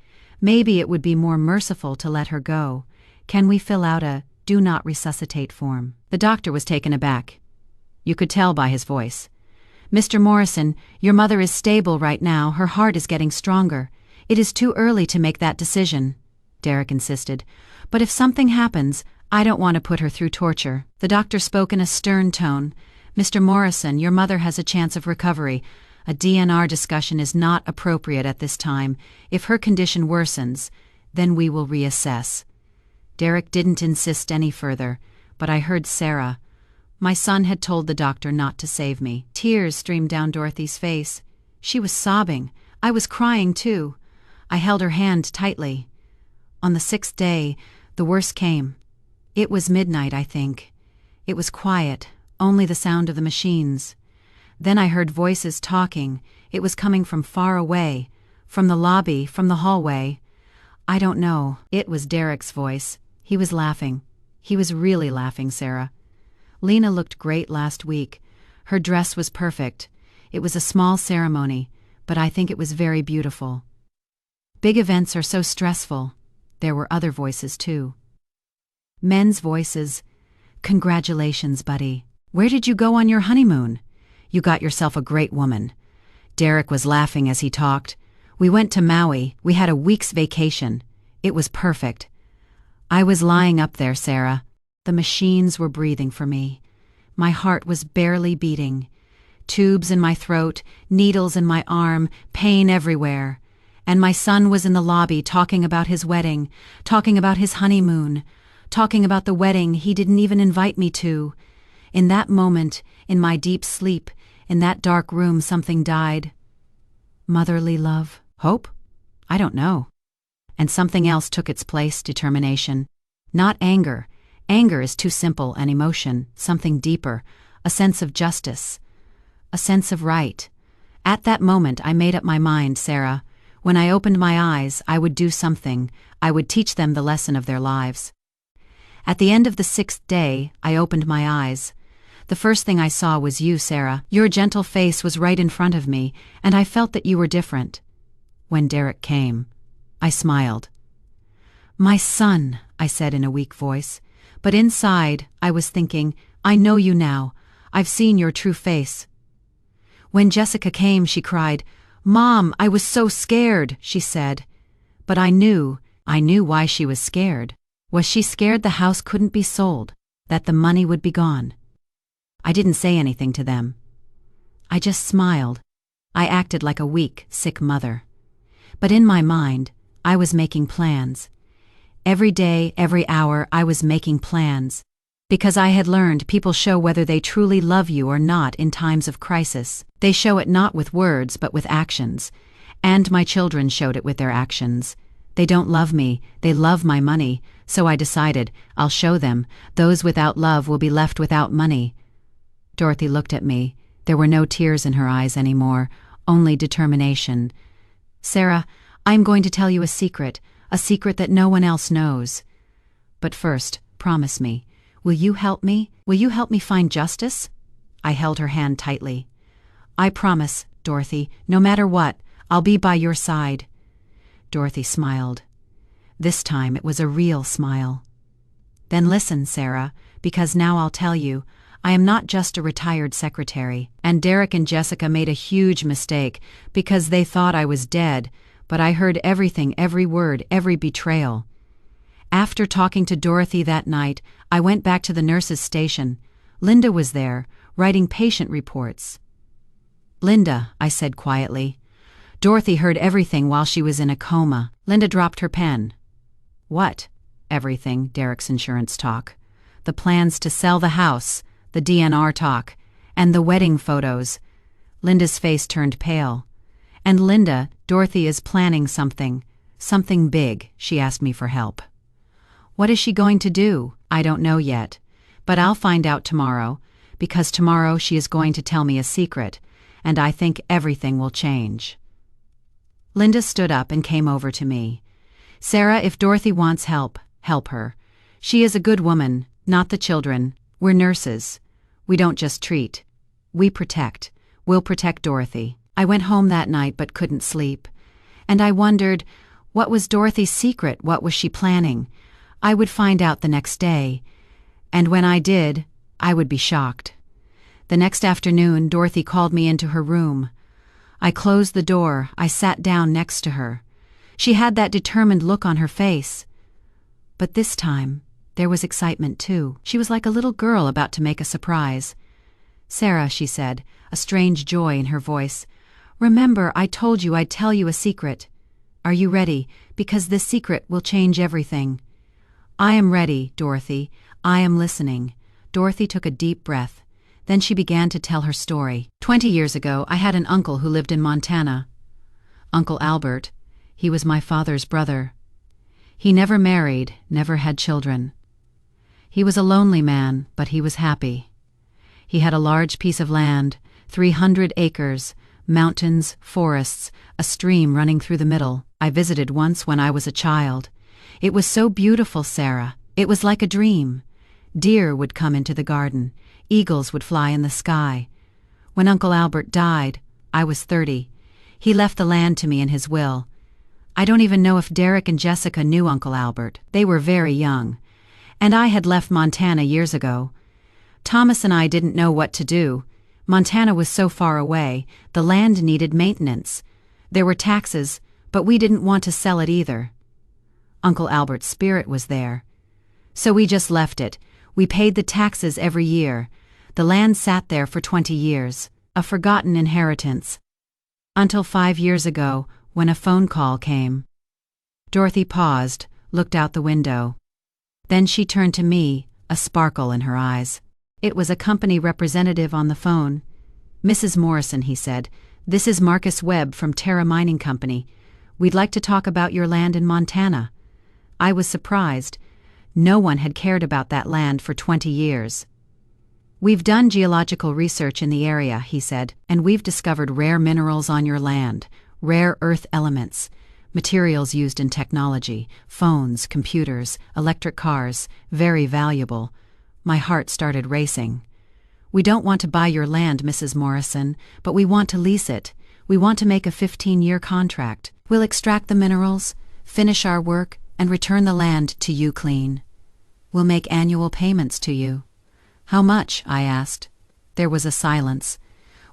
Maybe it would be more merciful to let her go. Can we fill out a do not resuscitate form? The doctor was taken aback. You could tell by his voice. Mr. Morrison, your mother is stable right now. Her heart is getting stronger. It is too early to make that decision, Derek insisted. But if something happens, I don't want to put her through torture. The doctor spoke in a stern tone. Mr. Morrison, your mother has a chance of recovery. A DNR discussion is not appropriate at this time. If her condition worsens, then we will reassess. Derek didn't insist any further, but I heard Sarah. My son had told the doctor not to save me. Tears streamed down Dorothy's face. She was sobbing. I was crying too. I held her hand tightly. On the 6th day, the worst came. It was midnight, I think. It was quiet, only the sound of the machines. Then I heard voices talking. It was coming from far away, from the lobby, from the hallway. I don't know. It was Derek's voice. He was laughing. He was really laughing, Sarah. Lena looked great last week. Her dress was perfect. It was a small ceremony, but I think it was very beautiful. Big events are so stressful. There were other voices, too. Men's voices. Congratulations, buddy. Where did you go on your honeymoon? You got yourself a great woman. Derek was laughing as he talked. We went to Maui. We had a week's vacation. It was perfect. I was lying up there, Sarah. The machines were breathing for me. My heart was barely beating. Tubes in my throat, needles in my arm, pain everywhere. And my son was in the lobby talking about his wedding, talking about his honeymoon, talking about the wedding he didn't even invite me to. In that moment, in my deep sleep, in that dark room, something died. Motherly love? Hope? I don't know. And something else took its place, determination. Not anger. Anger is too simple an emotion, something deeper, a sense of justice, a sense of right. At that moment I made up my mind, Sarah. When I opened my eyes, I would do something. I would teach them the lesson of their lives. At the end of the 6th day, I opened my eyes. The first thing I saw was you, Sarah. Your gentle face was right in front of me, and I felt that you were different. When Derek came, I smiled. My son, I said in a weak voice. But inside, I was thinking, I know you now. I've seen your true face. When Jessica came, she cried, Mom, I was so scared, she said. But I knew why she was scared. Was she scared the house couldn't be sold, that the money would be gone? I didn't say anything to them. I just smiled. I acted like a weak, sick mother. But in my mind, I was making plans. Every day, every hour, I was making plans. Because I had learned people show whether they truly love you or not in times of crisis. They show it not with words but with actions. And my children showed it with their actions. They don't love me, they love my money, so I decided, I'll show them. Those without love will be left without money. Dorothy looked at me. There were no tears in her eyes anymore, only determination. Sarah, I'm going to tell you a secret that no one else knows. But first, promise me, will you help me? Will you help me find justice? I held her hand tightly. I promise, Dorothy, no matter what, I'll be by your side. Dorothy smiled. This time it was a real smile. Then listen, Sarah, because now I'll tell you, I am not just a retired secretary, and Derek and Jessica made a huge mistake because they thought I was dead, but I heard everything, every word, every betrayal. After talking to Dorothy that night, I went back to the nurse's station. Linda was there, writing patient reports. "Linda," I said quietly. "Dorothy heard everything while she was in a coma." Linda dropped her pen. "What? Everything?" Derek's insurance talk. The plans to sell the house, the DNR talk, and the wedding photos. Linda's face turned pale. "And Linda, Dorothy is planning something big." She asked me for help. "What is she going to do?" "I don't know yet. But I'll find out tomorrow, because tomorrow she is going to tell me a secret, and I think everything will change." Linda stood up and came over to me. "Sarah, if Dorothy wants help, help her. She is a good woman, not the children. We're nurses. We don't just treat. We protect. We'll protect Dorothy." I went home that night but couldn't sleep. And I wondered, what was Dorothy's secret? What was she planning? I would find out the next day. And when I did, I would be shocked. The next afternoon, Dorothy called me into her room. I closed the door. I sat down next to her. She had that determined look on her face. But this time, there was excitement too. She was like a little girl about to make a surprise. "Sarah," she said, a strange joy in her voice, "remember I told you I'd tell you a secret. Are you ready? Because this secret will change everything." "I am ready, Dorothy. I am listening." Dorothy took a deep breath. Then she began to tell her story. 20 years ago, I had an uncle who lived in Montana. Uncle Albert. He was my father's brother. He never married, never had children. He was a lonely man, but he was happy. He had a large piece of land, 300 acres, mountains, forests, a stream running through the middle. I visited once when I was a child. It was so beautiful, Sarah. It was like a dream. Deer would come into the garden. Eagles would fly in the sky. When Uncle Albert died, I was 30. He left the land to me in his will. I don't even know if Derek and Jessica knew Uncle Albert. They were very young. And I had left Montana years ago. Thomas and I didn't know what to do. Montana was so far away, the land needed maintenance. There were taxes, but we didn't want to sell it either. Uncle Albert's spirit was there. So we just left it. We paid the taxes every year. The land sat there for 20 years, a forgotten inheritance. Until 5 years ago, when a phone call came. Dorothy paused, looked out the window. Then she turned to me, a sparkle in her eyes. It was a company representative on the phone. "Mrs. Morrison," he said, "this is Marcus Webb from Terra Mining Company. We'd like to talk about your land in Montana." I was surprised. No one had cared about that land for 20 years. "We've done geological research in the area," he said, "and we've discovered rare minerals on your land, rare earth elements, materials used in technology, phones, computers, electric cars, very valuable." My heart started racing. "We don't want to buy your land, Mrs. Morrison, but we want to lease it. We want to make a 15-year contract. We'll extract the minerals, finish our work, and return the land to you clean. We'll make annual payments to you." "How much?" I asked. There was a silence.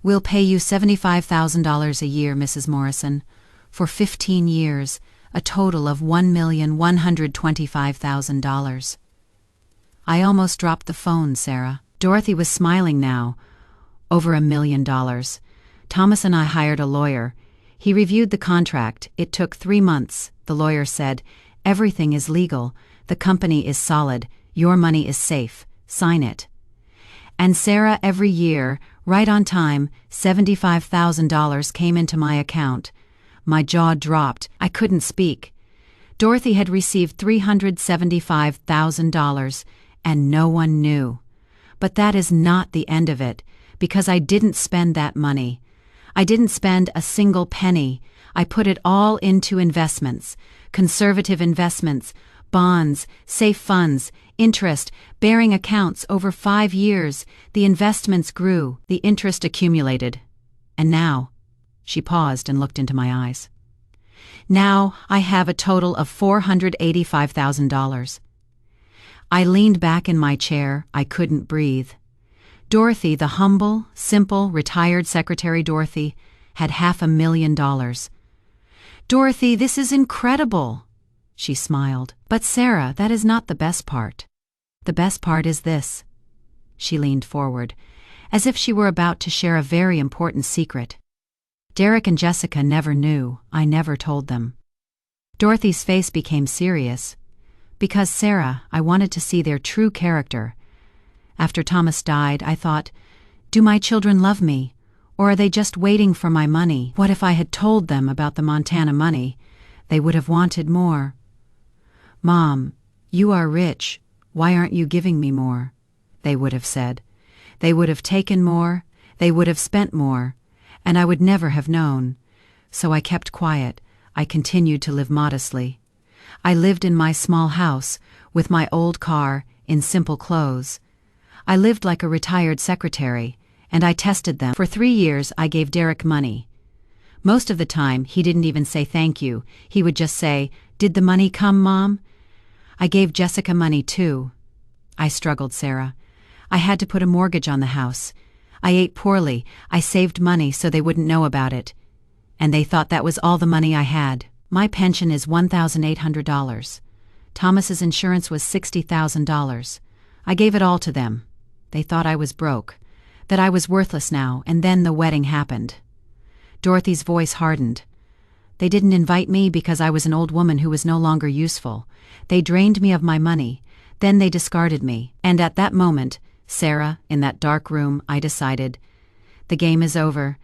"We'll pay you $75,000 a year, Mrs. Morrison, for 15 years, a total of $1,125,000. I almost dropped the phone, Sarah. Dorothy was smiling now. Over $1 million. Thomas and I hired a lawyer. He reviewed the contract. It took 3 months. The lawyer said, "Everything is legal. The company is solid. Your money is safe. Sign it." And Sarah, every year, right on time, $75,000 came into my account. My jaw dropped. I couldn't speak. Dorothy had received $375,000, and no one knew. But that is not the end of it, because I didn't spend that money. I didn't spend a single penny. I put it all into investments, conservative investments, bonds, safe funds, interest-bearing accounts. Over 5 years, the investments grew, the interest accumulated. And now, she paused and looked into my eyes. Now I have a total of $485,000. I leaned back in my chair. I couldn't breathe. Dorothy, the humble, simple, retired secretary Dorothy, had $500,000. "Dorothy, this is incredible!" She smiled. "But Sarah, that is not the best part. The best part is this." She leaned forward, as if she were about to share a very important secret. "Derek and Jessica never knew. I never told them." Dorothy's face became serious. "Because, Sarah, I wanted to see their true character. After Thomas died, I thought, do my children love me? Or are they just waiting for my money? What if I had told them about the Montana money? They would have wanted more. 'Mom, you are rich. Why aren't you giving me more?' they would have said. They would have taken more, they would have spent more, and I would never have known. So I kept quiet. I continued to live modestly. I lived in my small house, with my old car, in simple clothes. I lived like a retired secretary, and I tested them. For 3 years I gave Derek money. Most of the time he didn't even say thank you. He would just say, 'Did the money come, Mom?' I gave Jessica money too. I struggled, Sarah. I had to put a mortgage on the house. I ate poorly. I saved money so they wouldn't know about it. And they thought that was all the money I had. My pension is $1,800. Thomas's insurance was $60,000. I gave it all to them. They thought I was broke, that I was worthless now, and then the wedding happened." Dorothy's voice hardened. "They didn't invite me because I was an old woman who was no longer useful. They drained me of my money. Then they discarded me. And at that moment, Sarah, in that dark room, I decided, the game is over.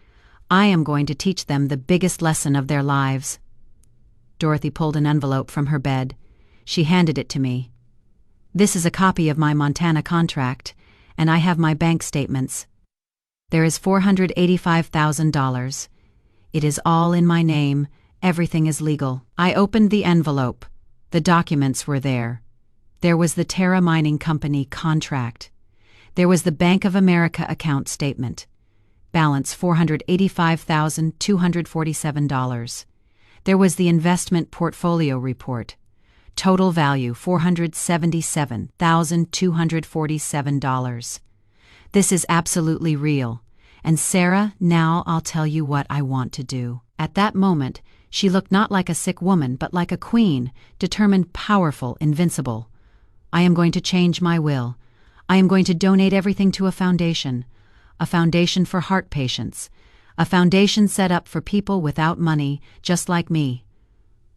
I am going to teach them the biggest lesson of their lives." Dorothy pulled an envelope from her bed. She handed it to me. "This is a copy of my Montana contract, and I have my bank statements. There is $485,000. It is all in my name. Everything is legal." I opened the envelope. The documents were there. There was the Terra Mining Company contract. There was the Bank of America account statement. Balance $485,247. There was the investment portfolio report. Total value $477,247. This is absolutely real. And Sarah, now I'll tell you what I want to do. At that moment, she looked not like a sick woman but like a queen, determined, powerful, invincible. "I am going to change my will. I am going to donate everything to a foundation for heart patients, a foundation set up for people without money, just like me.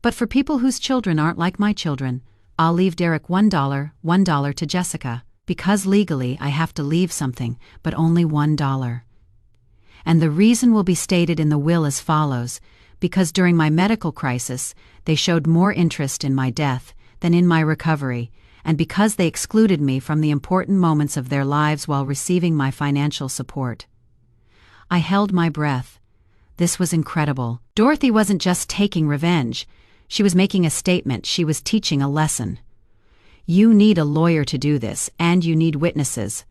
But for people whose children aren't like my children, I'll leave Derek $1 to Jessica, because legally I have to leave something, but only $1. And the reason will be stated in the will as follows: because during my medical crisis, they showed more interest in my death than in my recovery, and because they excluded me from the important moments of their lives while receiving my financial support." I held my breath. This was incredible. Dorothy wasn't just taking revenge. She was making a statement. She was teaching a lesson. "You need a lawyer to do this, and you need witnesses."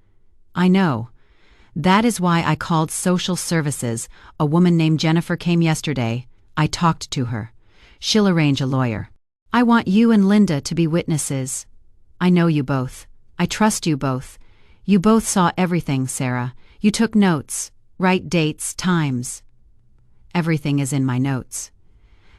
"I know. That is why I called social services. A woman named Jennifer came yesterday. I talked to her. She'll arrange a lawyer. I want you and Linda to be witnesses. I know you both. I trust you both. You both saw everything, Sarah. You took notes, right dates, times. Everything is in my notes.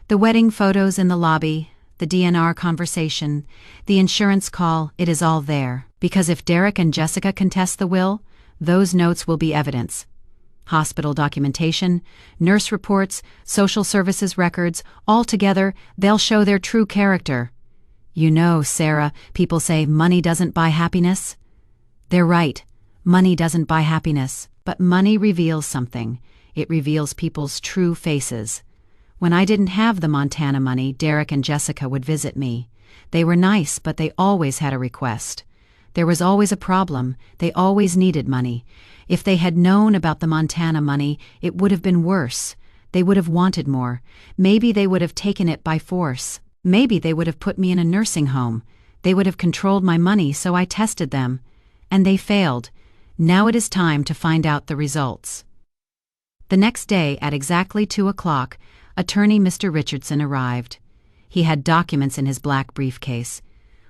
The wedding photos in the lobby, the DNR conversation, the insurance call, it is all there. Because if Derek and Jessica contest the will, those notes will be evidence. Hospital documentation, nurse reports, social services records, all together, they'll show their true character. You know, Sarah, people say money doesn't buy happiness. They're right. Money doesn't buy happiness. But money reveals something. It reveals people's true faces. When I didn't have the Montana money, Derek and Jessica would visit me. They were nice, but they always had a request. There was always a problem. They always needed money. If they had known about the Montana money, it would have been worse. They would have wanted more. Maybe they would have taken it by force. Maybe they would have put me in a nursing home. They would have controlled my money, so I tested them. And they failed. Now it is time to find out the results. The next day, at exactly 2 o'clock, attorney Mr. Richardson arrived. He had documents in his black briefcase.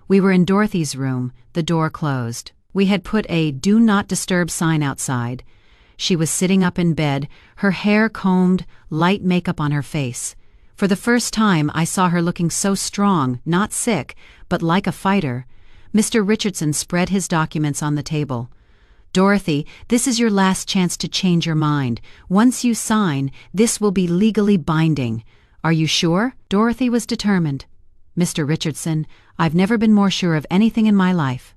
We were in Dorothy's room, the door closed. We had put a "Do Not Disturb" sign outside. She was sitting up in bed, her hair combed, light makeup on her face. For the first time, I saw her looking so strong, not sick, but like a fighter. Mr. Richardson spread his documents on the table. Dorothy, this is your last chance to change your mind. Once you sign, this will be legally binding. Are you sure? Dorothy was determined. Mr. Richardson, I've never been more sure of anything in my life.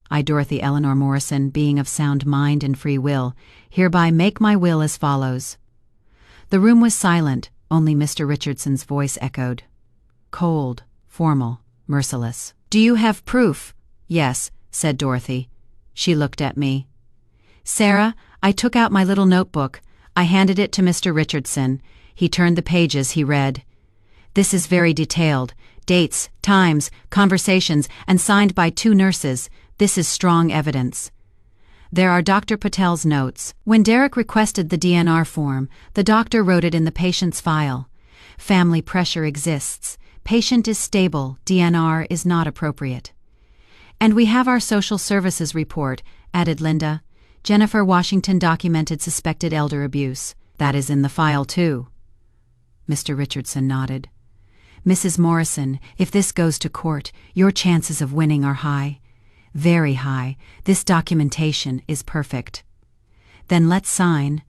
I, Dorothy Eleanor Morrison, being of sound mind and free will, hereby make my will as follows. The room was silent, only Mr. Richardson's voice echoed. Cold, formal, merciless. Do you have proof? Yes, said Dorothy. She looked at me. Sarah, I took out my little notebook. I handed it to Mr. Richardson. He turned the pages, he read. This is very detailed. Dates, times, conversations, and signed by 2 nurses. This is strong evidence. There are Dr. Patel's notes. When Derek requested the DNR form, the doctor wrote it in the patient's file. Family pressure exists. Patient is stable. DNR is not appropriate. And we have our social services report, added Linda. Jennifer Washington documented suspected elder abuse. That is in the file too. Mr. Richardson nodded. Mrs. Morrison, if this goes to court, your chances of winning are high. Very high. This documentation is perfect. Then let's sign.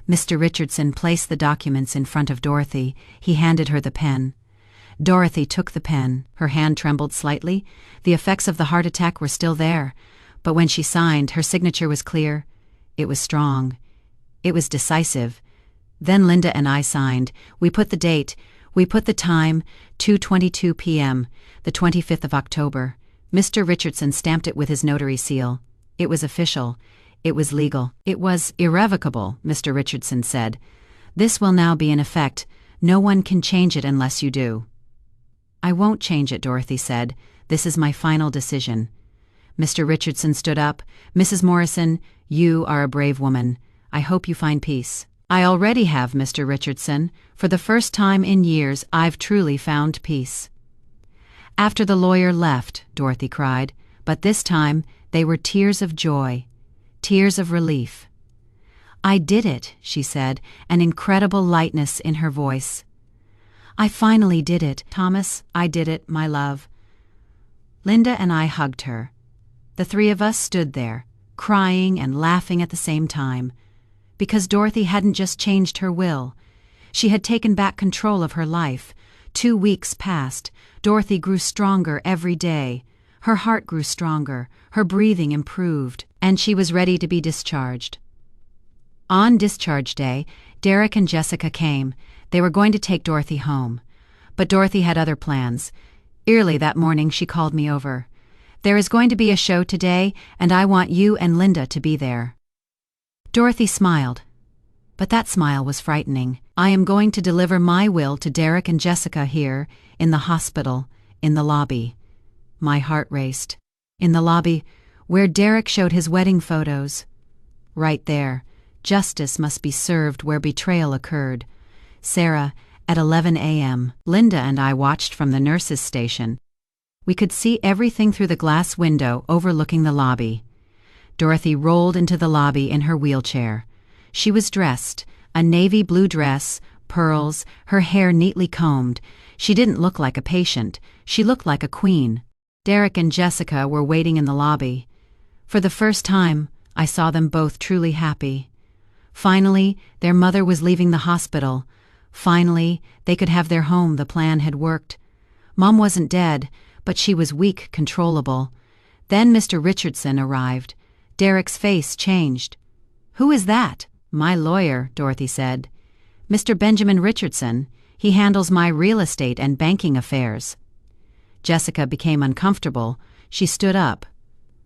Mr. Richardson placed the documents in front of Dorothy. He handed her the pen. Dorothy took the pen. Her hand trembled slightly. The effects of the heart attack were still there. But when she signed, her signature was clear. It was strong. It was decisive. Then Linda and I signed. We put the date. We put the time, 2:22 p.m., the 25th of October. Mr. Richardson stamped it with his notary seal. It was official. It was legal. It was irrevocable, Mr. Richardson said. This will now be in effect. No one can change it unless you do. I won't change it, Dorothy said. This is my final decision. Mr. Richardson stood up. Mrs. Morrison, you are a brave woman. I hope you find peace. I already have, Mr. Richardson. For the first time in years, I've truly found peace. After the lawyer left, Dorothy cried, but this time they were tears of joy, tears of relief. I did it, she said, an incredible lightness in her voice. I finally did it, Thomas, I did it, my love. Linda and I hugged her. The 3 of us stood there, crying and laughing at the same time, because Dorothy hadn't just changed her will. She had taken back control of her life. 2 weeks passed. Dorothy grew stronger every day. Her heart grew stronger, her breathing improved, and she was ready to be discharged. On discharge day, Derek and Jessica came. They were going to take Dorothy home. But Dorothy had other plans. Early that morning, she called me over. There is going to be a show today, and I want you and Linda to be there. Dorothy smiled. But that smile was frightening. I am going to deliver my will to Derek and Jessica here, in the hospital, in the lobby. My heart raced. In the lobby, where Derek showed his wedding photos. Right there. Justice must be served where betrayal occurred. Sarah, at 11 a.m., Linda and I watched from the nurse's station. We could see everything through the glass window overlooking the lobby. Dorothy rolled into the lobby in her wheelchair. She was dressed, a navy blue dress, pearls, her hair neatly combed. She didn't look like a patient. She looked like a queen. Derek and Jessica were waiting in the lobby. For the first time, I saw them both truly happy. Finally, their mother was leaving the hospital. Finally, they could have their home. The plan had worked. Mom wasn't dead, but she was weak, controllable. Then Mr. Richardson arrived. Derek's face changed. Who is that? My lawyer, Dorothy said. Mr. Benjamin Richardson. He handles my real estate and banking affairs. Jessica became uncomfortable. She stood up.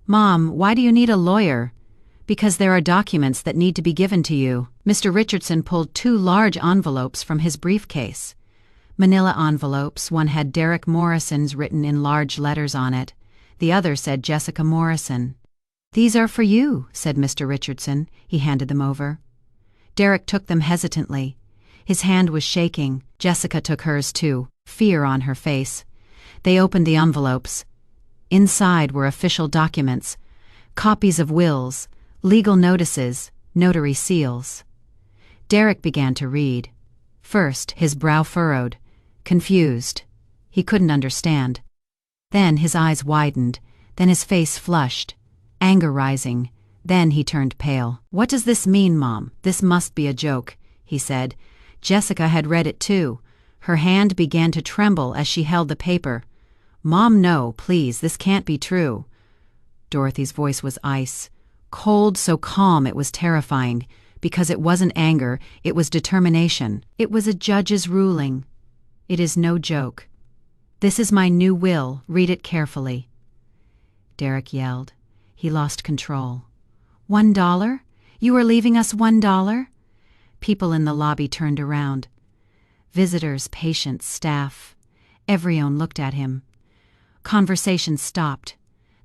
Mom, why do you need a lawyer? Because there are documents that need to be given to you. Mr. Richardson pulled 2 large envelopes from his briefcase. Manila envelopes. One had Derek Morrison's written in large letters on it. The other said Jessica Morrison. These are for you, said Mr. Richardson. He handed them over. Derek took them hesitantly. His hand was shaking. Jessica took hers too, fear on her face. They opened the envelopes. Inside were official documents, copies of wills, legal notices, notary seals. Derek began to read. First, his brow furrowed, confused. He couldn't understand. Then his eyes widened, then his face flushed, anger rising. Then he turned pale. "What does this mean, Mom? This must be a joke," he said. Jessica had read it too. Her hand began to tremble as she held the paper. "Mom, no, please, this can't be true." Dorothy's voice was ice. Cold, so calm it was terrifying, because it wasn't anger, it was determination. "It was a judge's ruling. It is no joke. This is my new will, read it carefully." Derek yelled. He lost control. $1? You are leaving us $1? People in the lobby turned around. Visitors, patients, staff. Everyone looked at him. Conversation stopped.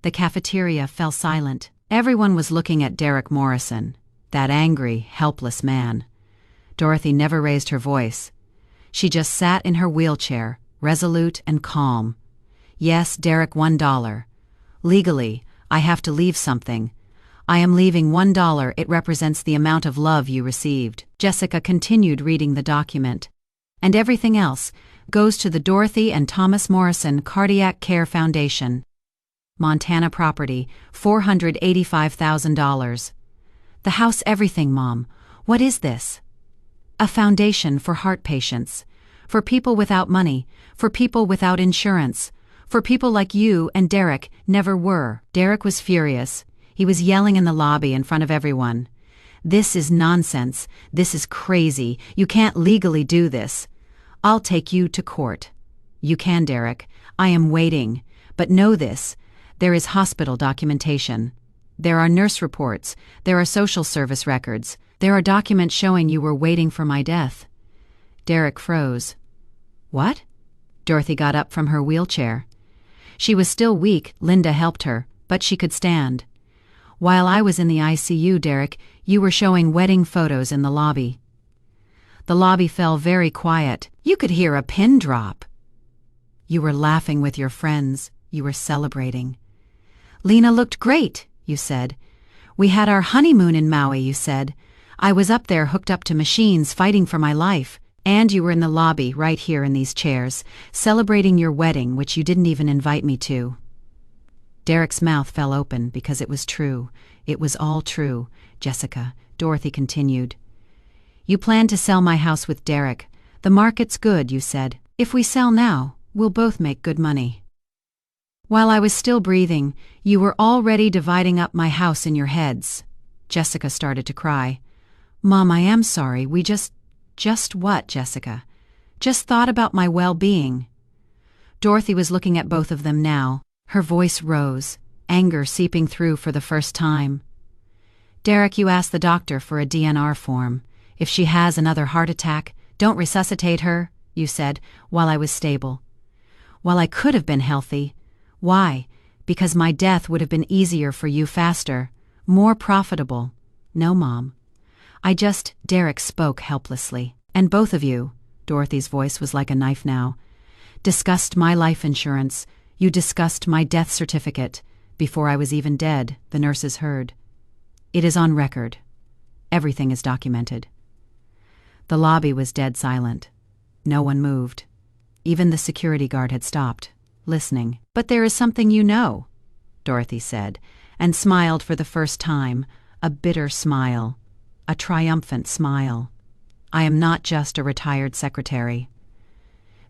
The cafeteria fell silent. Everyone was looking at Derek Morrison, that angry, helpless man. Dorothy never raised her voice. She just sat in her wheelchair, resolute and calm. "Yes, Derek, $1. Legally, I have to leave something. I am leaving $1. It represents the amount of love you received." Jessica continued reading the document. "And everything else goes to the Dorothy and Thomas Morrison Cardiac Care Foundation. Montana property, $485,000. The house, everything, Mom. What is this?" "A foundation for heart patients. For people without money. For people without insurance. For people like you and Derek never were." Derek was furious. He was yelling in the lobby in front of everyone. "This is nonsense. This is crazy. You can't legally do this. I'll take you to court." "You can, Derek. I am waiting. But know this. There is hospital documentation. There are nurse reports. There are social service records. There are documents showing you were waiting for my death." Derek froze. "What?" Dorothy got up from her wheelchair. She was still weak. Linda helped her, but she could stand. "While I was in the ICU, Derek, you were showing wedding photos in the lobby." The lobby fell very quiet. You could hear a pin drop. "You were laughing with your friends. You were celebrating." "Lena looked great," you said. "We had our honeymoon in Maui," you said. "I was up there hooked up to machines fighting for my life." "And you were in the lobby, right here in these chairs, celebrating your wedding, which you didn't even invite me to." Derek's mouth fell open because it was true. It was all true. "Jessica," Dorothy continued. "You plan to sell my house with Derek. The market's good," you said. "If we sell now, we'll both make good money." While I was still breathing, you were already dividing up my house in your heads. Jessica started to cry. "Mom, I am sorry. We just what, Jessica? Just thought about my well-being." Dorothy was looking at both of them now. Her voice rose, anger seeping through for the first time. "Derek, you asked the doctor for a DNR form. If she has another heart attack, don't resuscitate her," you said, "while I was stable. While I could have been healthy. Why? Because my death would have been easier for you, faster, more profitable." "No, Mom. Derek spoke helplessly. "And both of you," Dorothy's voice was like a knife now, "discussed my life insurance. You discussed my death certificate. Before I was even dead, the nurses heard. It is on record. Everything is documented." The lobby was dead silent. No one moved. Even the security guard had stopped, listening. "But there is something you know," Dorothy said, and smiled for the first time, a bitter smile. A triumphant smile. "I am not just a retired secretary."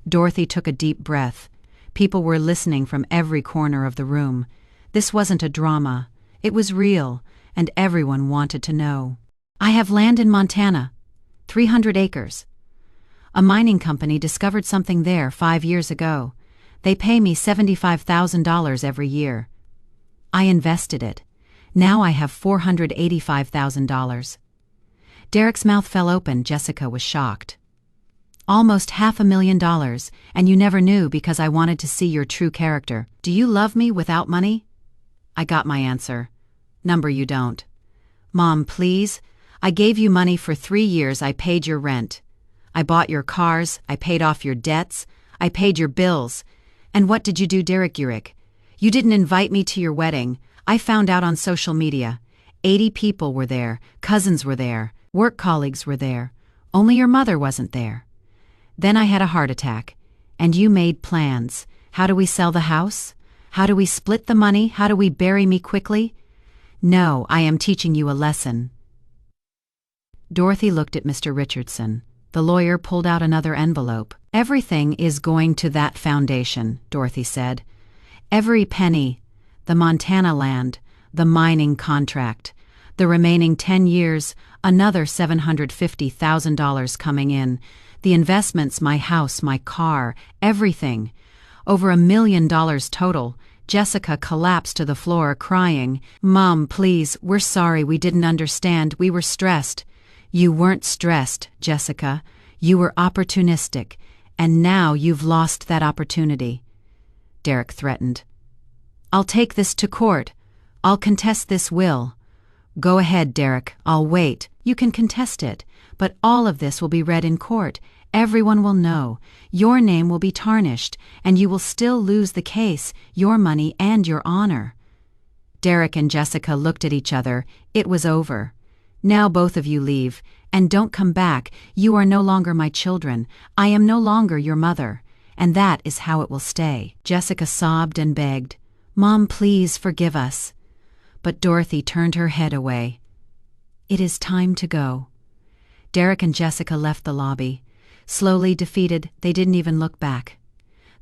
Dorothy took a deep breath. People were listening from every corner of the room. This wasn't a drama. It was real, and everyone wanted to know. "I have land in Montana, 300 acres. A mining company discovered something there 5 years ago. They pay me $75,000 every year. I invested it. Now I have $485,000. Derek's mouth fell open. Jessica was shocked. "Almost $500,000, and you never knew because I wanted to see your true character. Do you love me without money?" I got my answer. "Number, you don't." "Mom, please. I gave you money for 3 years. I paid your rent. I bought your cars. I paid off your debts. I paid your bills. And what did you do, Derek Urich? You didn't invite me to your wedding. I found out on social media. 80 people were there. Cousins were there. Work colleagues were there. Only your mother wasn't there. Then I had a heart attack. And you made plans. How do we sell the house? How do we split the money? How do we bury me quickly? No, I am teaching you a lesson. Dorothy looked at Mr. Richardson. The lawyer pulled out another envelope. Everything is going to that foundation, Dorothy said. Every penny. The Montana land, the mining contract. The remaining 10 years, another $750,000 coming in. The investments, my house, my car, everything. Over $1 million total. Jessica collapsed to the floor, crying, "Mom, please, we're sorry, we didn't understand, we were stressed." "You weren't stressed, Jessica. You were opportunistic, and now you've lost that opportunity." Derek threatened. "I'll take this to court. I'll contest this will." "Go ahead, Derek, I'll wait. You can contest it, but all of this will be read in court. Everyone will know. Your name will be tarnished, and you will still lose the case, your money, and your honor." Derek and Jessica looked at each other. It was over. "Now both of you leave, and don't come back. You are no longer my children. I am no longer your mother. And that is how it will stay." Jessica sobbed and begged, "Mom, please forgive us." But Dorothy turned her head away. "It is time to go." Derek and Jessica left the lobby. Slowly defeated, they didn't even look back.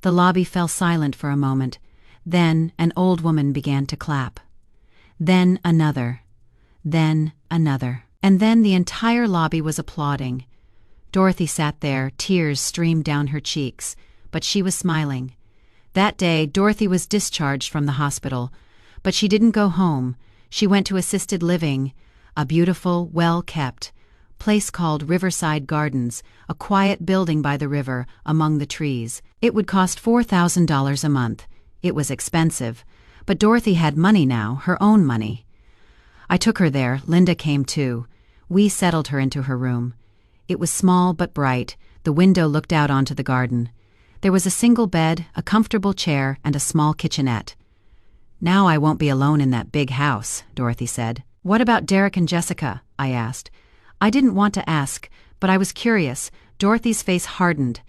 The lobby fell silent for a moment. Then an old woman began to clap. Then another. Then another. And then the entire lobby was applauding. Dorothy sat there, tears streamed down her cheeks, but she was smiling. That day, Dorothy was discharged from the hospital, but she didn't go home. She went to assisted living, a beautiful, well-kept place called Riverside Gardens, a quiet building by the river, among the trees. It would cost $4,000 a month. It was expensive, but Dorothy had money now, her own money. I took her there. Linda came too. We settled her into her room. It was small but bright. The window looked out onto the garden. There was a single bed, a comfortable chair, and a small kitchenette. "Now I won't be alone in that big house," Dorothy said. "What about Derek and Jessica?" I asked. I didn't want to ask, but I was curious. Dorothy's face hardened.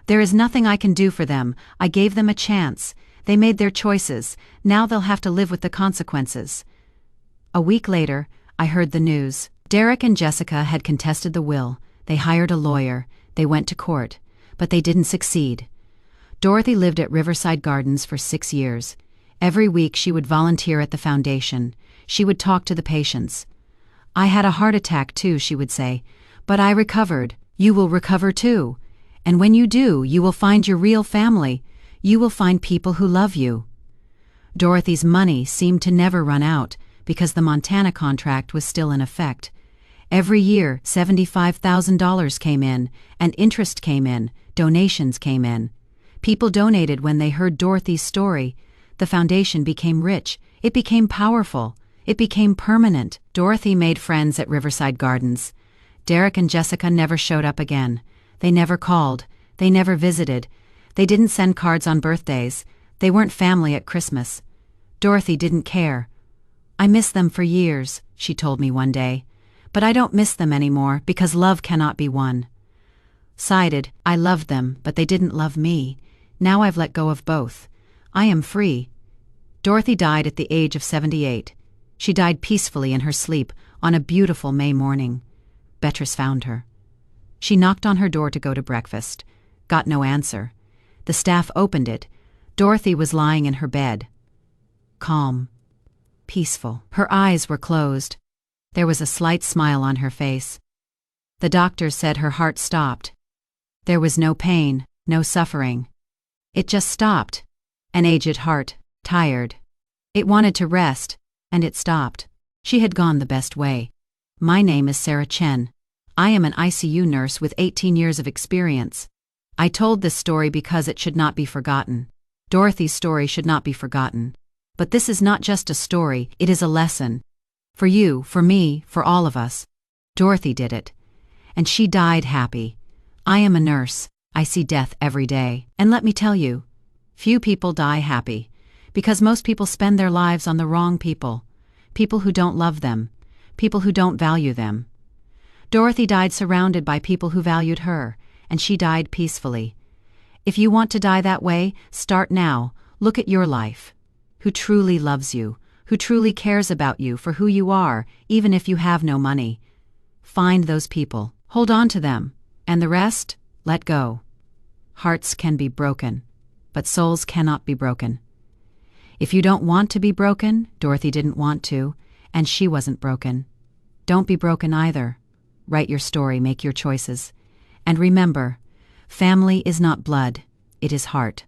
"There is nothing I can do for them. I gave them a chance. They made their choices. Now they'll have to live with the consequences." A week later, I heard the news. Derek and Jessica had contested the will. They hired a lawyer. They went to court. But they didn't succeed. Dorothy lived at Riverside Gardens for 6 years. Every week she would volunteer at the foundation. She would talk to the patients. "I had a heart attack too," she would say, "but I recovered. You will recover too. And when you do, you will find your real family. You will find people who love you." Dorothy's money seemed to never run out because the Montana contract was still in effect. Every year, $75,000 came in, and interest came in, donations came in. People donated when they heard Dorothy's story. The foundation became rich. It became powerful. It became permanent. Dorothy made friends at Riverside Gardens. Derek and Jessica never showed up again. They never called. They never visited. They didn't send cards on birthdays. They weren't family at Christmas. Dorothy didn't care. "I miss them for years," she told me one day. "But I don't miss them anymore because love cannot be won." Sided, I loved them, but they didn't love me. Now I've let go of both. I am free. Dorothy died at the age of 78. She died peacefully in her sleep on a beautiful May morning. Beatrice found her. She knocked on her door to go to breakfast. Got no answer. The staff opened it. Dorothy was lying in her bed. Calm. Peaceful. Her eyes were closed. There was a slight smile on her face. The doctor said her heart stopped. There was no pain, no suffering. It just stopped. An aged heart, tired. It wanted to rest, and it stopped. She had gone the best way. "My name is Sarah Chen. I am an ICU nurse with 18 years of experience. I told this story because it should not be forgotten. Dorothy's story should not be forgotten. But this is not just a story, it is a lesson. For you, for me, for all of us. Dorothy did it. And she died happy. I am a nurse. I see death every day. And let me tell you, few people die happy. Because most people spend their lives on the wrong people. People who don't love them. People who don't value them. Dorothy died surrounded by people who valued her. and she died peacefully. If you want to die that way, start now. Look at your life. Who truly loves you, who truly cares about you for who you are, even if you have no money. Find those people, hold on to them, and the rest, let go. Hearts can be broken, but souls cannot be broken. If you don't want to be broken, Dorothy didn't want to, and she wasn't broken. Don't be broken either. Write your story, make your choices. And remember, family is not blood, it is heart.